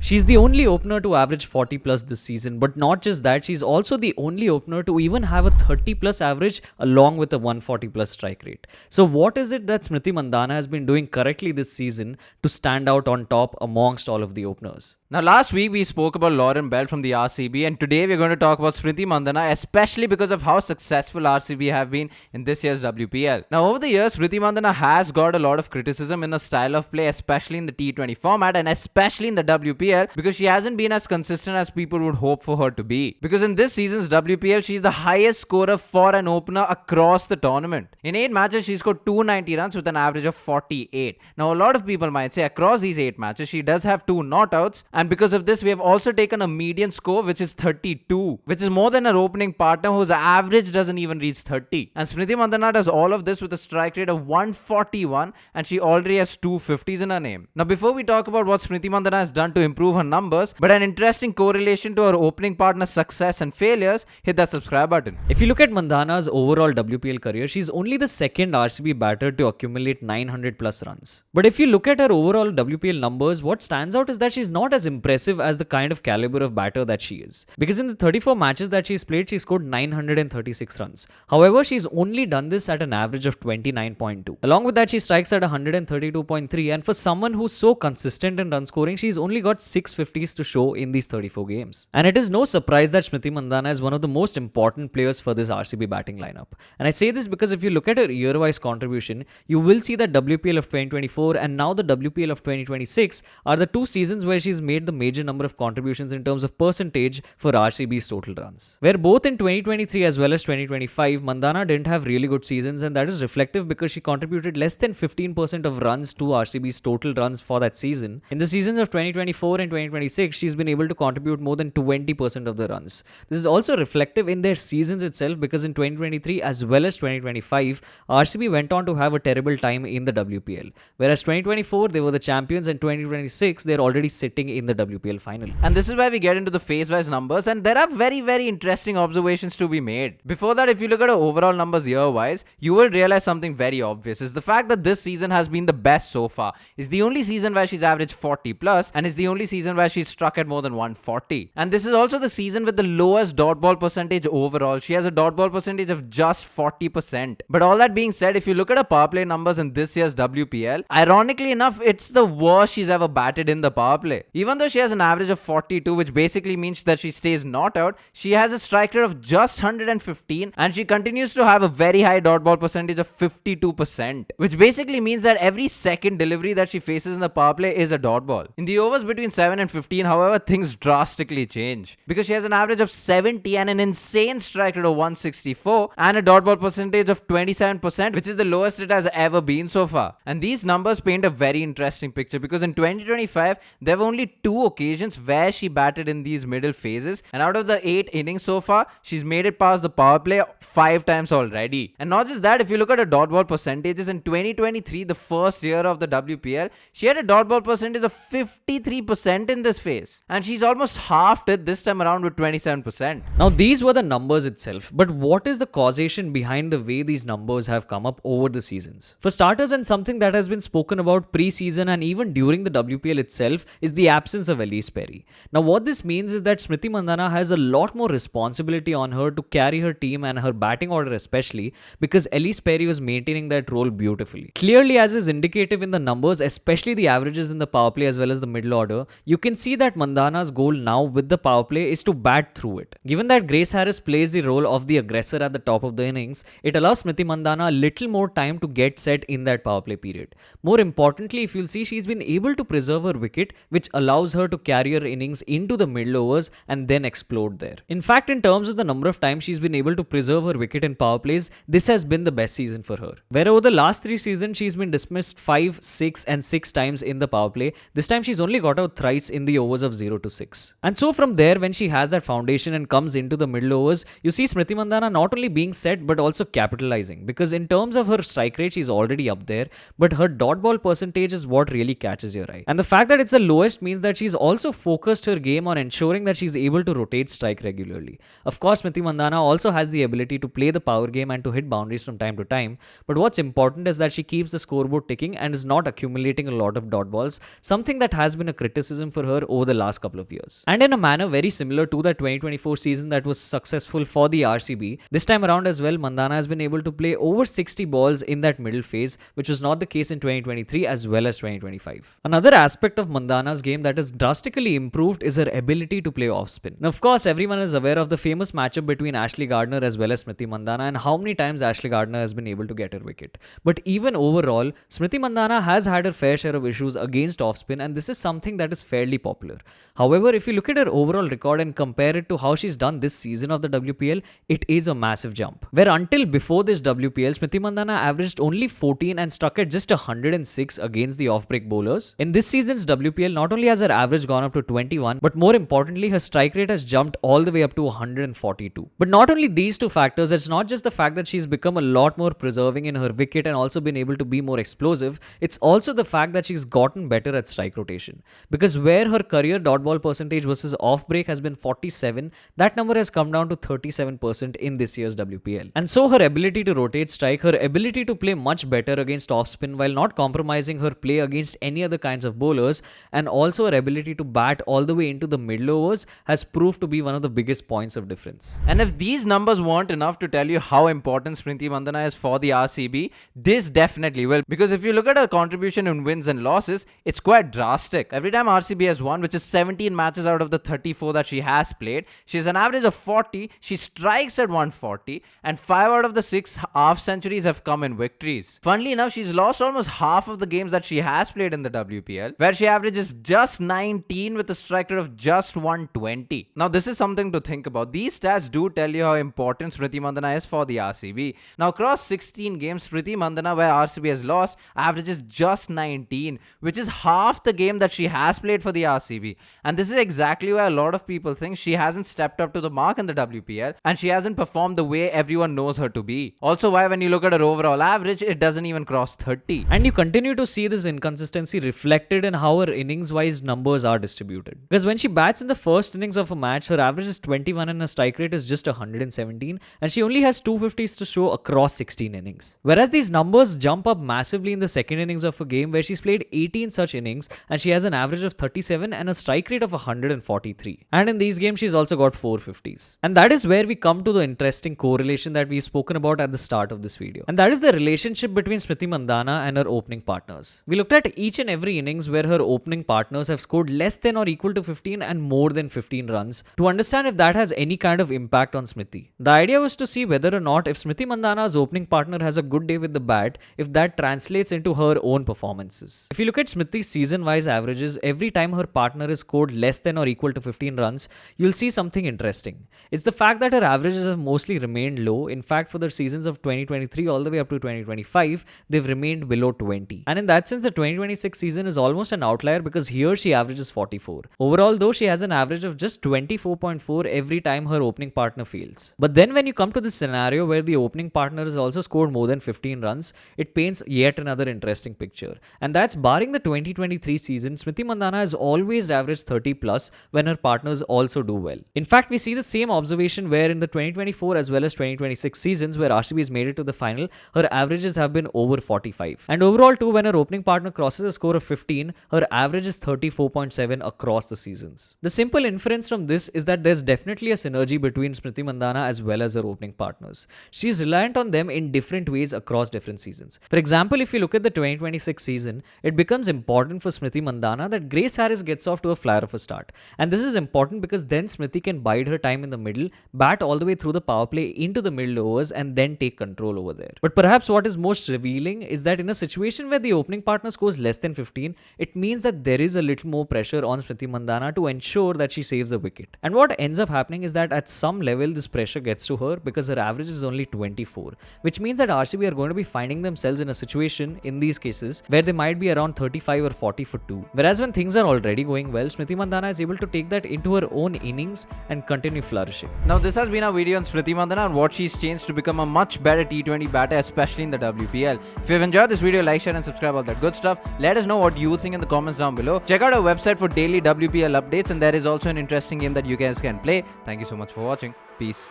She's the only opener to average 40 plus this season, but not just that, she's also the only opener to even have a 30 plus average along with a 140 plus strike rate. So what is it that Smriti Mandhana has been doing correctly this season to stand out on top amongst all of the openers? Now, last week we spoke about Lauren Bell from the RCB, and today we're going to talk about Smriti Mandhana, especially because of how successful RCB have been in this year's WPL. Now, over the years, Smriti Mandhana has got a lot of criticism in her style of play, especially in the T20 format and especially in the WPL, because she hasn't been as consistent as people would hope for her to be. Because in this season's WPL, she's the highest scorer for an opener across the tournament. In 8 matches, she scored 290 runs with an average of 48. Now, a lot of people might say across these 8 matches, she does have 2 not outs. And because of this, we have also taken a median score, which is 32, which is more than her opening partner, whose average doesn't even reach 30. And Smriti Mandhana does all of this with a strike rate of 141, and she already has 250s in her name. Now, before we talk about what Smriti Mandhana has done to improve her numbers, but an interesting correlation to her opening partner's success and failures, hit that subscribe button. If you look at Mandhana's overall WPL career, she's only the second RCB batter to accumulate 900 plus runs. But if you look at her overall WPL numbers, what stands out is that she's not as impressive as the kind of caliber of batter that she is. Because in the 34 matches that she's played, she scored 936 runs. However, she's only done this at an average of 29.2. Along with that, she strikes at 132.3, and for someone who's so consistent in run scoring, she's only got 650s to show in these 34 games. And it is no surprise that Smriti Mandhana is one of the most important players for this RCB batting lineup. And I say this because if you look at her year-wise contribution, you will see that WPL of 2024 and now the WPL of 2026 are the 2 seasons where she's made the major number of contributions in terms of percentage for RCB's total runs. Where both in 2023 as well as 2025, Mandhana didn't have really good seasons, and that is reflective because she contributed less than 15% of runs to RCB's total runs for that season. In the seasons of 2024 and 2026, she's been able to contribute more than 20% of the runs. This is also reflective in their seasons itself because in 2023 as well as 2025, RCB went on to have a terrible time in the WPL. Whereas 2024, they were the champions, and 2026, they're already sitting in the WPL final. And this is where we get into the phase-wise numbers, and there are very, very interesting observations to be made. Before that, if you look at her overall numbers year-wise, you will realize something very obvious. Is the fact that this season has been the best so far. It's the only season where she's averaged 40 plus, and it's the only season where she's struck at more than 140. And this is also the season with the lowest dot ball percentage overall. She has a dot ball percentage of just 40%. But all that being said, if you look at her power play numbers in this year's WPL, ironically enough, it's the worst she's ever batted in the power play. Even though she has an average of 42, which basically means that she stays not out, she has a strike rate of just 115, and she continues to have a very high dot ball percentage of 52%, which basically means that every second delivery that she faces in the power play is a dot ball. In the overs between 7 and 15, however, things drastically change because she has an average of 70 and an insane strike rate of 164 and a dot ball percentage of 27%, which is the lowest it has ever been so far. And these numbers paint a very interesting picture because in 2025, there were only 2 occasions where she batted in these middle phases, and out of the 8 innings so far, she's made it past the power play 5 times already. And not just that, if you look at her dot ball percentages in 2023, the first year of the WPL, she had a dot ball percentage of 53% in this phase, and she's almost halved it this time around with 27%. Now, these were the numbers itself, but what is the causation behind the way these numbers have come up over the seasons? For starters, and something that has been spoken about pre-season and even during the WPL itself, is the absence of Elise Perry. Now, what this means is that Smriti Mandhana has a lot more responsibility on her to carry her team and her batting order especially, because Elise Perry was maintaining that role beautifully. Clearly, as is indicative in the numbers, especially the averages in the power play as well as the middle order, you can see that Mandhana's goal now with the power play is to bat through it. Given that Grace Harris plays the role of the aggressor at the top of the innings, it allows Smriti Mandhana a little more time to get set in that power play period. More importantly, if you'll see, she's been able to preserve her wicket, which allows her to carry her innings into the middle overs and then explode there. In fact, in terms of the number of times she's been able to preserve her wicket in power plays, this has been the best season for her. Where over the last 3 seasons, she's been dismissed 5, 6 and 6 times in the power play. This time she's only got out thrice in the overs of 0 to 6. And so from there, when she has that foundation and comes into the middle overs, you see Smriti Mandhana not only being set but also capitalizing, because in terms of her strike rate, she's already up there, but her dot ball percentage is what really catches your eye. And the fact that it's the lowest means that she's also focused her game on ensuring that she's able to rotate strike regularly. Of course, Smriti Mandhana also has the ability to play the power game and to hit boundaries from time to time, but what's important is that she keeps the scoreboard ticking and is not accumulating a lot of dot balls, something that has been a criticism criticism for her over the last couple of years. And in a manner very similar to the 2024 season that was successful for the RCB, this time around as well, Mandhana has been able to play over 60 balls in that middle phase, which was not the case in 2023 as well as 2025. Another aspect of Mandhana's game that has drastically improved is her ability to play off spin. Now, of course, everyone is aware of the famous matchup between Ashley Gardner as well as Smriti Mandhana and how many times Ashley Gardner has been able to get her wicket. But even overall, Smriti Mandhana has had her fair share of issues against off spin, and this is something that is fairly popular. However, if you look at her overall record and compare it to how she's done this season of the WPL, it is a massive jump. Where until before this WPL, Smriti Mandhana averaged only 14 and struck at just 106 against the off-break bowlers. In this season's WPL, not only has her average gone up to 21, but more importantly, her strike rate has jumped all the way up to 142. But not only these two factors, it's not just the fact that she's become a lot more preserving in her wicket and also been able to be more explosive, it's also the fact that she's gotten better at strike rotation. Because where her career dot ball percentage versus off-break has been 47, that number has come down to 37% in this year's WPL. And so her ability to rotate strike, her ability to play much better against off-spin while not compromising her play against any other kinds of bowlers, and also her ability to bat all the way into the middle overs has proved to be one of the biggest points of difference. And if these numbers weren't enough to tell you how important Smriti Mandhana is for the RCB, this definitely will. Because if you look at her contribution in wins and losses, it's quite drastic. Every time RCB has won, which is 17 matches out of the 34 that she has played, she has an average of 40, she strikes at 140, and 5 out of the 6 half centuries have come in victories. Funnily enough, she's lost almost half of the games that she has played in the WPL, where she averages just 19 with a strike rate of just 120. Now, this is something to think about. These stats do tell you how important Smriti Mandhana is for the RCB. Now, across 16 games, Smriti Mandhana, where RCB has lost, averages just 19, which is half the game that she has played for the RCB. And this is exactly why a lot of people think she hasn't stepped up to the mark in the WPL and she hasn't performed the way everyone knows her to be. Also, why when you look at her overall average, it doesn't even cross 30. And you continue to see this inconsistency reflected in how her innings-wise numbers are distributed. Because when she bats in the first innings of a match, her average is 21 and her strike rate is just 117, and she only has 250s to show across 16 innings. Whereas these numbers jump up massively in the second innings of a game where she's played 18 such innings and she has an average of 37 and a strike rate of 143. And in these games, she's also got 450s. And that is where we come to the interesting correlation that we've spoken about at the start of this video. And that is the relationship between Smriti Mandhana and her opening partners. We looked at each and every innings where her opening partners have scored less than or equal to 15 and more than 15 runs to understand if that has any kind of impact on Smriti. The idea was to see whether or not if Smriti Mandhana's opening partner has a good day with the bat, if that translates into her own performances. If you look at Smriti's season-wise averages, every time her partner has scored less than or equal to 15 runs, you'll see something interesting. It's the fact that her averages have mostly remained low. In fact, for the seasons of 2023 all the way up to 2025, they've remained below 20. And in that sense, the 2026 season is almost an outlier because here she averages 44. Overall, though, she has an average of just 24.4 every time her opening partner fails. But then when you come to this scenario where the opening partner has also scored more than 15 runs, it paints yet another interesting picture. And that's barring the 2023 season, Smriti Mandhana has always averaged 30 plus when her partners also do well. In fact, we see the same observation where in the 2024 as well as 2026 seasons where RCB has made it to the final, her averages have been over 45. And overall too, when her opening partner crosses a score of 15, her average is 34.7 across the seasons. The simple inference from this is that there's definitely a synergy between Smriti Mandhana as well as her opening partners. She's reliant on them in different ways across different seasons. For example, if you look at the 2026 season, it becomes important for Smriti Mandhana that Grace Harris gets off to a flyer of a start. And this is important because then Smriti can bide her time in the middle, bat all the way through the power play into the middle overs and then take control over there. But perhaps what is most revealing is that in a situation where the opening partner scores less than 15, it means that there is a little more pressure on Smriti Mandhana to ensure that she saves a wicket. And what ends up happening is that at some level this pressure gets to her because her average is only 24, which means that RCB are going to be finding themselves in a situation in these cases where they might be around 35 or 40 for 2. Whereas when things are already going well, Smriti Mandhana is able to take that into her own innings and continue flourishing. Now, this has been our video on Smriti Mandhana and what she's changed to become a much better T20 batter, especially in the WPL. If you've enjoyed this video, like, share and subscribe, all that good stuff. Let us know what you think in the comments down below. Check out our website for daily WPL updates, and there is also an interesting game that you guys can play. Thank you so much for watching. Peace.